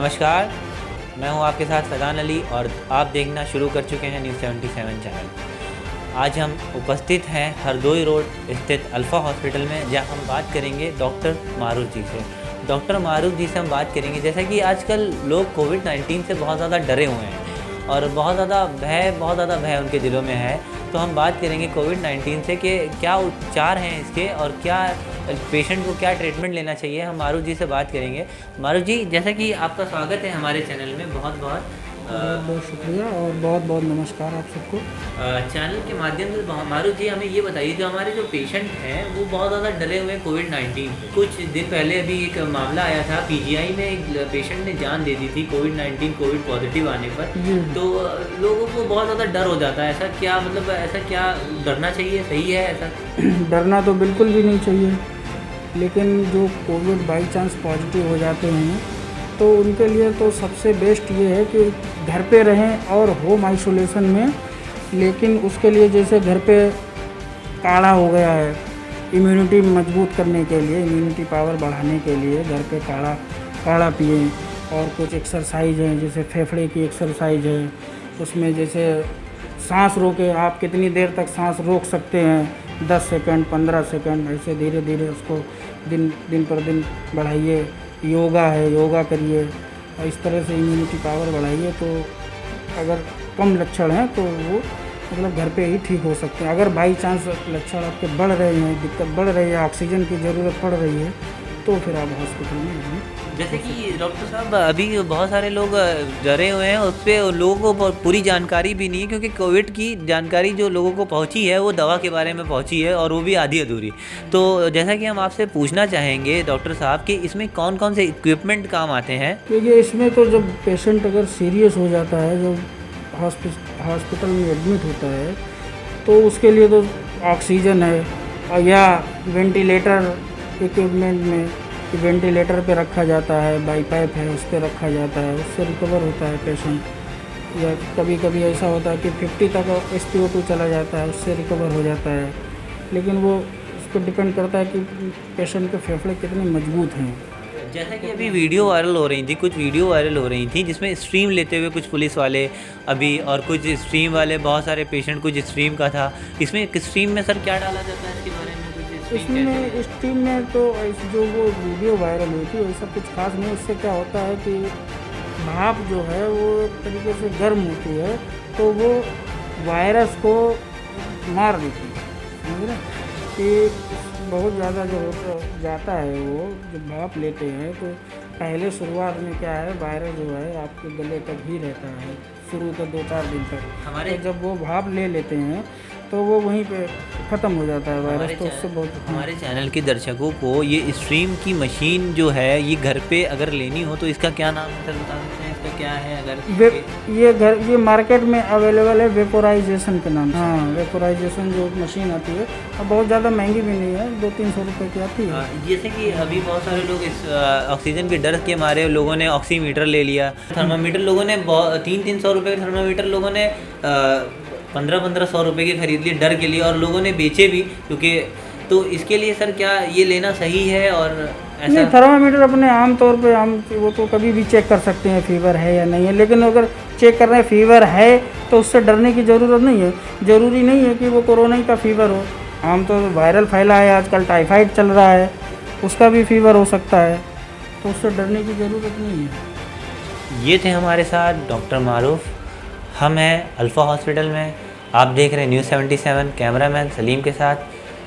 नमस्कार, मैं हूं आपके साथ फैज़ान अली और आप देखना शुरू कर चुके हैं न्यूज़ 77 चैनल। आज हम उपस्थित हैं हरदोई रोड स्थित अल्फ़ा हॉस्पिटल में, जहां हम बात करेंगे डॉक्टर मारूफ जी से। डॉक्टर मारूफ जी से हम बात करेंगे जैसा कि आजकल लोग कोविड-19 से बहुत ज़्यादा डरे हुए हैं और बहुत ज़्यादा भय उनके दिलों में है। तो हम बात करेंगे कोविड-19 से कि क्या उपचार हैं इसके और क्या पेशेंट को क्या ट्रीटमेंट लेना चाहिए। हम मारूफ जी से बात करेंगे। मारूफ जी, जैसा कि आपका स्वागत है हमारे चैनल में, बहुत बहुत बहुत बहुत शुक्रिया और बहुत बहुत नमस्कार आप सबको। चैनल के माध्यम से मारूफ जी हमें ये बताइए, जो हमारे जो पेशेंट हैं वो बहुत ज़्यादा डरे हुए हैं कोविड-19 से। कुछ दिन पहले अभी एक मामला आया था, पीजीआई में एक पेशेंट ने जान दे दी थी कोविड पॉजिटिव आने पर। तो लोगों को बहुत ज़्यादा डर हो जाता है। ऐसा क्या डरना चाहिए, सही है ऐसा? डरना तो बिल्कुल भी नहीं चाहिए, लेकिन जो कोविड बाई चांस पॉजिटिव हो जाते हैं तो उनके लिए तो सबसे बेस्ट ये है कि घर पे रहें और होम आइसोलेशन में। लेकिन उसके लिए जैसे घर पे काढ़ा हो गया है, इम्यूनिटी मजबूत करने के लिए, इम्यूनिटी पावर बढ़ाने के लिए घर पे काढ़ा पिए। और कुछ एक्सरसाइज हैं, जैसे फेफड़े की एक्सरसाइज है, उसमें जैसे सांस रोके, आप कितनी देर तक सांस रोक सकते हैं, 10 सेकंड 15 सेकंड, ऐसे धीरे धीरे उसको दिन पर दिन बढ़ाइए। योगा है, योगा करिए और इस तरह से इम्यूनिटी पावर बढ़ाइए। तो अगर कम लक्षण हैं तो वो मतलब घर पे ही ठीक हो सकते हैं। अगर बाई चांस लक्षण आपके बढ़ रहे हैं, दिक्कत बढ़ रही है, ऑक्सीजन की ज़रूरत पड़ रही है, तो फिर आप हॉस्पिटल में आइए। जैसे कि डॉक्टर साहब, अभी बहुत सारे लोग डरे हुए हैं, उस पर लोगों को पूरी जानकारी भी नहीं है, क्योंकि कोविड की जानकारी जो लोगों को पहुंची है वो दवा के बारे में पहुंची है और वो भी आधी अधूरी। तो जैसा कि हम आपसे पूछना चाहेंगे डॉक्टर साहब कि इसमें कौन कौन से इक्विपमेंट काम आते हैं? क्योंकि इसमें तो जब पेशेंट अगर सीरियस हो जाता है, जब हॉस्पिटल में एडमिट होता है, तो उसके लिए तो ऑक्सीजन है और या वेंटिलेटर इक्विपमेंट में वेंटिलेटर पे रखा जाता है, बाईपाइप है उस पर रखा जाता है, उससे रिकवर होता है पेशेंट। या कभी कभी ऐसा होता है कि 50 तक SpO2 चला जाता है, उससे रिकवर हो जाता है। लेकिन वो उस पर डिपेंड करता है कि पेशेंट के फेफड़े कितने मजबूत हैं। जैसा कि अभी वीडियो वायरल हो रही थी जिसमें स्ट्रीम लेते हुए कुछ पुलिस वाले अभी, और कुछ स्ट्रीम वाले, बहुत सारे पेशेंट कुछ स्ट्रीम का था। इसमें स्ट्रीम में सर क्या डाला जाता है, इसके बारे में कुछ इसमें स्टीम में तो जो वो वीडियो वायरल हुई थी वैसा कुछ खास नहीं। उससे क्या होता है कि भाप जो है वो एक तरीके से गर्म होती है, तो वो वायरस को मार देती है, समझ रहे? कि बहुत ज़्यादा जो जाता है, वो जब भाप लेते हैं तो पहले शुरुआत में क्या है, वायरस जो है आपके गले तक ही रहता है शुरू के 2-4 दिन तक। तो जब वो भाप ले लेते हैं तो वो वहीं पे ख़त्म हो जाता है वायरस। तो उससे बहुत हमारे चैनल के दर्शकों को ये स्ट्रीम की मशीन जो है ये घर पे अगर लेनी हो तो इसका क्या नाम है सर, बता सकते हैं इसका क्या है? अगर ये मार्केट में अवेलेबल है वेपोराइजेशन के नाम से। हाँ, वेपोराइजेशन जो मशीन आती है, और बहुत ज़्यादा महंगी भी नहीं है, 200-300 रुपये की आती है। जैसे कि अभी बहुत सारे लोग इस ऑक्सीजन के डर के मारे लोगों ने ऑक्सीमीटर ले लिया, थर्मामीटर लोगों ने 300-300 रुपये के थर्मामीटर लोगों ने 1500 रुपये के खरीद लिए डर के लिए, और लोगों ने बेचे भी, क्योंकि तो इसके लिए सर क्या ये लेना सही है? और ऐसा नहीं, थर्मामीटर अपने आम तौर पे हम वो तो कभी भी चेक कर सकते हैं फीवर है या नहीं है। लेकिन अगर चेक कर रहे हैं फीवर है तो उससे डरने की ज़रूरत नहीं है। ज़रूरी नहीं है कि वो कोरोना ही का फीवर हो। आमतौर पर वायरल फैला है आजकल, टाइफाइड चल रहा है, उसका भी फीवर हो सकता है, तो उससे डरने की ज़रूरत नहीं है। ये थे हमारे साथ डॉक्टर मारूफ। हम हैं अल्फ़ा हॉस्पिटल में, आप देख रहे हैं न्यूज़ 77, कैमरामैन सलीम के साथ।